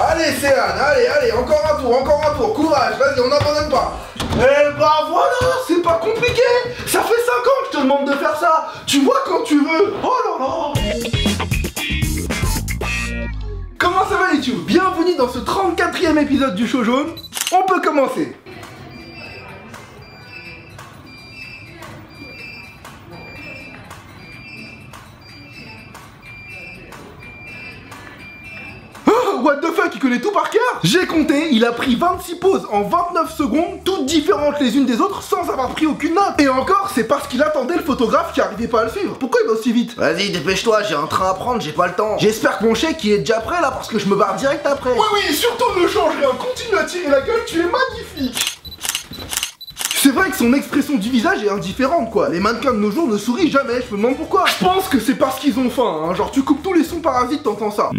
Allez Céane, allez, encore un tour, courage, vas-y, on n'abandonne pas. Eh bah voilà, c'est pas compliqué. Ça fait 5 ans que je te demande de faire ça. Tu vois quand tu veux. Oh là là. Comment ça va les tubes? Bienvenue dans ce 34e épisode du Show Jaune. On peut commencer. What the fuck, il connaît tout par cœur? J'ai compté, il a pris 26 poses en 29 secondes, toutes différentes les unes des autres, sans avoir pris aucune note. Et encore, c'est parce qu'il attendait le photographe qui arrivait pas à le suivre. Pourquoi il va aussi vite? Vas-y, dépêche-toi, j'ai un train à prendre, j'ai pas le temps. J'espère que mon chèque il est déjà prêt là, parce que je me barre direct après. Oui, surtout ne change rien, continue à tirer la gueule, tu es magnifique. C'est vrai que son expression du visage est indifférente quoi. Les mannequins de nos jours ne sourient jamais, je me demande pourquoi. Je pense que c'est parce qu'ils ont faim, hein. Genre tu coupes tous les sons parasites, t'entends ça.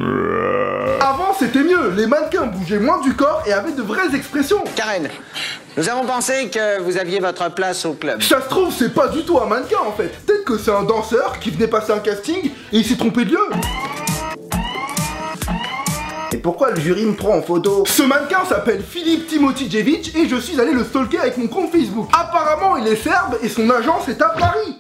Avant c'était mieux, les mannequins bougeaient moins du corps et avaient de vraies expressions. Karen, nous avons pensé que vous aviez votre place au club. Ça se trouve c'est pas du tout un mannequin en fait. Peut-être que c'est un danseur qui venait passer un casting et il s'est trompé de lieu. Et pourquoi le jury me prend en photo? Ce mannequin s'appelle Philippe Timotijevich et je suis allé le stalker avec mon compte Facebook. Apparemment il est serbe et son agence est à Paris.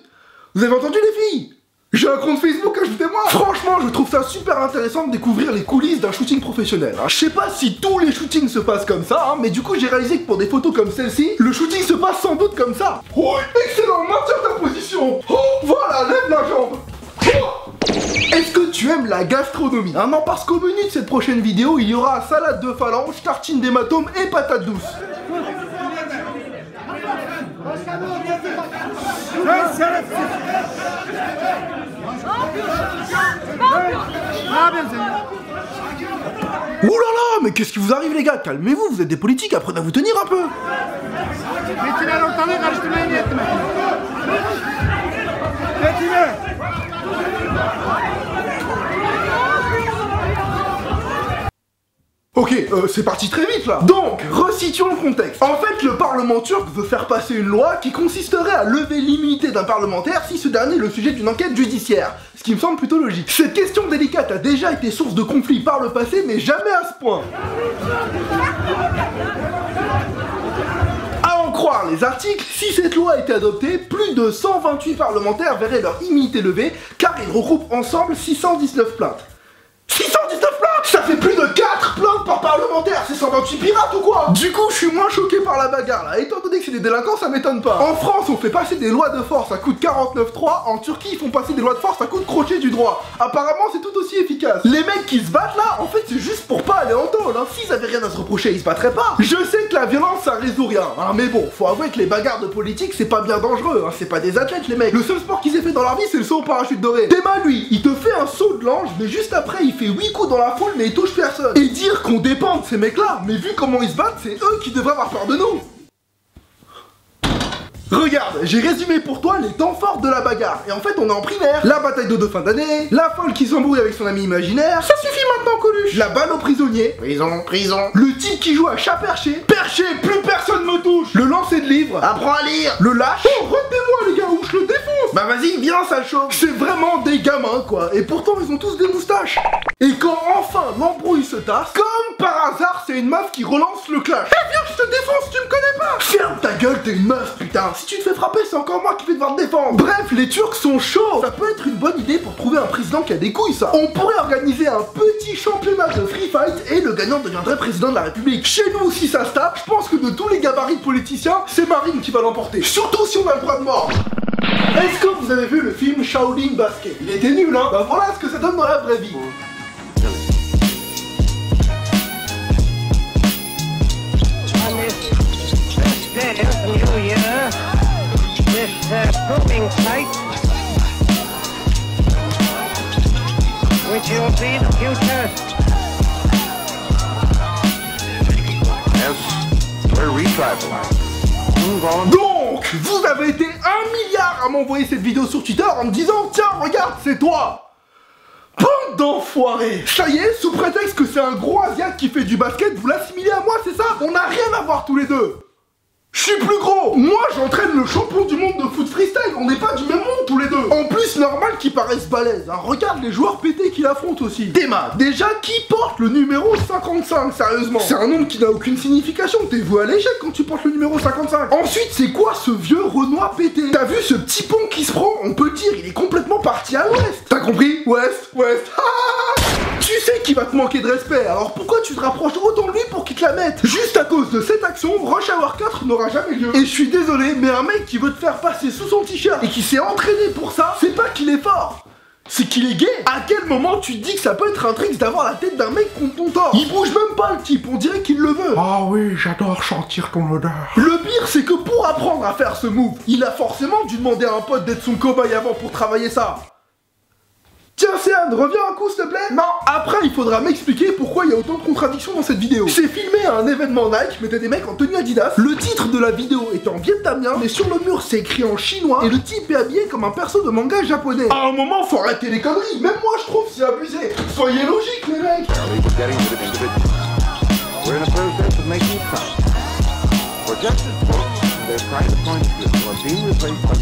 Vous avez entendu les filles? J'ai un compte Facebook, ajoutez-moi. Franchement je trouve ça super intéressant de découvrir les coulisses d'un shooting professionnel, hein. Je sais pas si tous les shootings se passent comme ça, hein, mais du coup j'ai réalisé que pour des photos comme celle-ci, le shooting se passe sans doute comme ça. Oh, excellent, maintiens ta position. Oh, voilà, lève la jambe. Oh. Est-ce que tu aimes la gastronomie? Ah non, parce qu'au menu de cette prochaine vidéo, il y aura salade de phalange, tartine d'hématome et patates douces. Ouh là là, mais qu'est-ce qui vous arrive les gars? Calmez-vous, vous êtes des politiques, apprenez à vous tenir un peu. Ok, c'est parti très vite là. Donc, resituons le contexte. En fait, le Parlement turc veut faire passer une loi qui consisterait à lever l'immunité d'un parlementaire si ce dernier est le sujet d'une enquête judiciaire. Ce qui me semble plutôt logique. Cette question délicate a déjà été source de conflits par le passé, mais jamais à ce point. À en croire les articles, si cette loi était adoptée, plus de 128 parlementaires verraient leur immunité levée, car ils regroupent ensemble 619 plaintes. 619 plaintes? Ça fait plus de 4 plaintes par parlementaire, c'est 128 pirates ou quoi? Du coup, je suis moins choqué par la bagarre là, étant donné que c'est des délinquants, ça m'étonne pas. En France, on fait passer des lois de force à coup de 49.3, en Turquie, ils font passer des lois de force à coup de crochet du droit. Apparemment, c'est tout aussi efficace. Les mecs qui se battent là, en fait, c'est juste pour pas aller en tôle, hein. S'ils avaient rien à se reprocher, ils se battraient pas. Je sais que la violence, ça résout rien, hein, mais bon, faut avouer que les bagarres de politique, c'est pas bien dangereux, hein. C'est pas des athlètes, les mecs. Le seul sport qu'ils aient fait dans leur vie, c'est le saut au parachute doré. Théma, lui, il te fait un saut de l'ange, mais juste après, il fait 8 coups dans la foule, mais il touche personne. Et dire qu'on dépend de ces mecs-là, mais vu comment ils se battent, c'est eux qui devraient avoir peur de nous. Regarde, j'ai résumé pour toi les temps forts de la bagarre. Et en fait, on est en primaire. La bataille de fin d'année, la folle qui s'embrouille avec son ami imaginaire. Ça suffit maintenant, Coluche. La balle au prisonnier. Prison. Le type qui joue à chat perché. Perché, plus personne me touche. Le lancer de livre. Apprends à lire. Le lâche. Oh, retenez-moi les gars, ou je le défonce. Bah vas-y, viens, ça chauffe. C'est vraiment des gamins, quoi. Et pourtant, ils ont tous des moustaches. Et quand enfin l'embrouille se tasse, comme par hasard, c'est une meuf qui relance le clash. Eh viens, je te défonce, tu me connais pas. Ferme ta gueule, t'es une meuf, putain. Si tu te fais frapper, c'est encore moi qui vais devoir te défendre. Bref, les Turcs sont chauds. Ça peut être une bonne idée pour trouver un président qui a des couilles, ça. On pourrait organiser un petit championnat de free fight et le gagnant deviendrait président de la République. Chez nous, si ça se tape, je pense que de tous les gabarits de politiciens, c'est Marine qui va l'emporter. Surtout si on a le droit de mort. Est-ce que vous avez vu le film Shaolin Basket? Il était nul, hein. Bah voilà ce que ça donne dans la vraie vie. Proving site, which will be the future. Yes, we're retribalized. Donc, vous avez été 1 milliard à m'envoyer cette vidéo sur Twitter en me disant tiens, regarde, c'est toi. Bande d'enfoirés. Ça y est, sous prétexte que c'est un gros asiate qui fait du basket, vous l'assimilez à moi, c'est ça? On n'a rien à voir tous les deux. Je suis plus gros. Moi, j'entraîne le champion du monde de foot freestyle. On n'est pas du même monde tous les deux. En plus, normal qu'ils paraissent balèzes. Hein. Regarde les joueurs pétés qu'il affronte aussi. Théma, déjà, qui porte le numéro 55, sérieusement? C'est un nombre qui n'a aucune signification. T'es voué à l'échec quand tu portes le numéro 55. Ensuite, c'est quoi ce vieux Renoir pété? T'as vu ce petit pont qui se prend? On peut dire, il est complètement parti à l'ouest. T'as compris? Ouest. Tu sais qu'il va te manquer de respect, alors pourquoi tu te rapproches autant de lui pour qu'il te la mette? Juste à cause de cette action, Rush Hour 4 n'aura jamais lieu. Et je suis désolé, mais un mec qui veut te faire passer sous son t-shirt et qui s'est entraîné pour ça, c'est pas qu'il est fort, c'est qu'il est gay. À quel moment tu te dis que ça peut être un trick d'avoir la tête d'un mec contre ton tort? Il bouge même pas le type, on dirait qu'il le veut. Ah oui, j'adore sentir ton odeur. Le pire, c'est que pour apprendre à faire ce move, il a forcément dû demander à un pote d'être son cobaye avant pour travailler ça. Tiens Céane, reviens un coup s'il te plaît. Non. Après il faudra m'expliquer pourquoi il y a autant de contradictions dans cette vidéo. C'est filmé à un événement Nike, mais t'as des mecs en tenue Adidas. Le titre de la vidéo est en vietnamien, mais sur le mur c'est écrit en chinois. Et le type est habillé comme un perso de manga japonais. À un moment faut arrêter les conneries. Même moi je trouve c'est abusé. Soyez logiques les mecs. We're in a process of making cuts. For just as books, their private point of view are being replaced by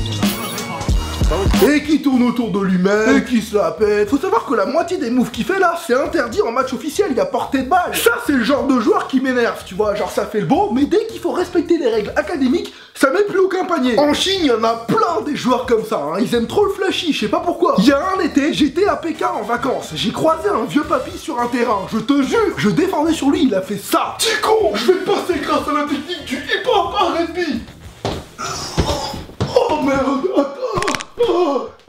Et qui tourne autour de lui-même, et qui se la pète. Faut savoir que la moitié des moves qu'il fait là, c'est interdit en match officiel, il a portée de balle. Ça, c'est le genre de joueur qui m'énerve, tu vois, genre ça fait le beau, mais dès qu'il faut respecter les règles académiques, ça met plus aucun panier. En Chine, il y en a plein des joueurs comme ça, hein. Ils aiment trop le flashy, je sais pas pourquoi. Il y a un été, j'étais à Pékin en vacances, j'ai croisé un vieux papy sur un terrain, je te jure, je défendais sur lui, il a fait ça. Petit con, je vais passer grâce à la technique du hip-hop R&B. Oh merde, attends.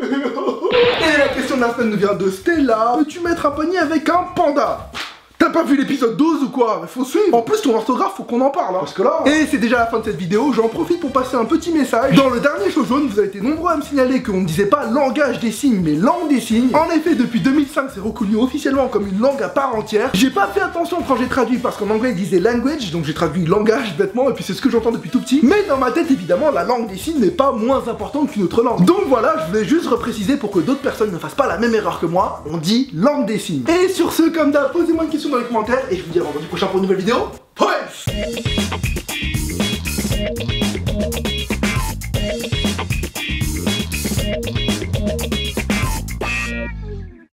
Et la question de la semaine vient de Stella. Peux-tu mettre un panier avec un panda? T'as pas vu l'épisode 12 ou quoi? Faut suivre. En plus ton orthographe faut qu'on en parle hein. Parce que là... Et c'est déjà la fin de cette vidéo, j'en profite pour passer un petit message. Dans le dernier show jaune, vous avez été nombreux à me signaler qu'on ne disait pas langage des signes mais langue des signes. En effet, depuis 2005 c'est reconnu officiellement comme une langue à part entière. J'ai pas fait attention quand j'ai traduit parce qu'en anglais il disait language, donc j'ai traduit langage bêtement et puis c'est ce que j'entends depuis tout petit. Mais dans ma tête évidemment la langue des signes n'est pas moins importante qu'une autre langue. Donc voilà, je voulais juste repréciser pour que d'autres personnes ne fassent pas la même erreur que moi. On dit langue des signes. Et sur ce, comme d'hab, posez-moi une question dans les commentaires et je vous dis à vendredi prochain pour une nouvelle vidéo. Peace.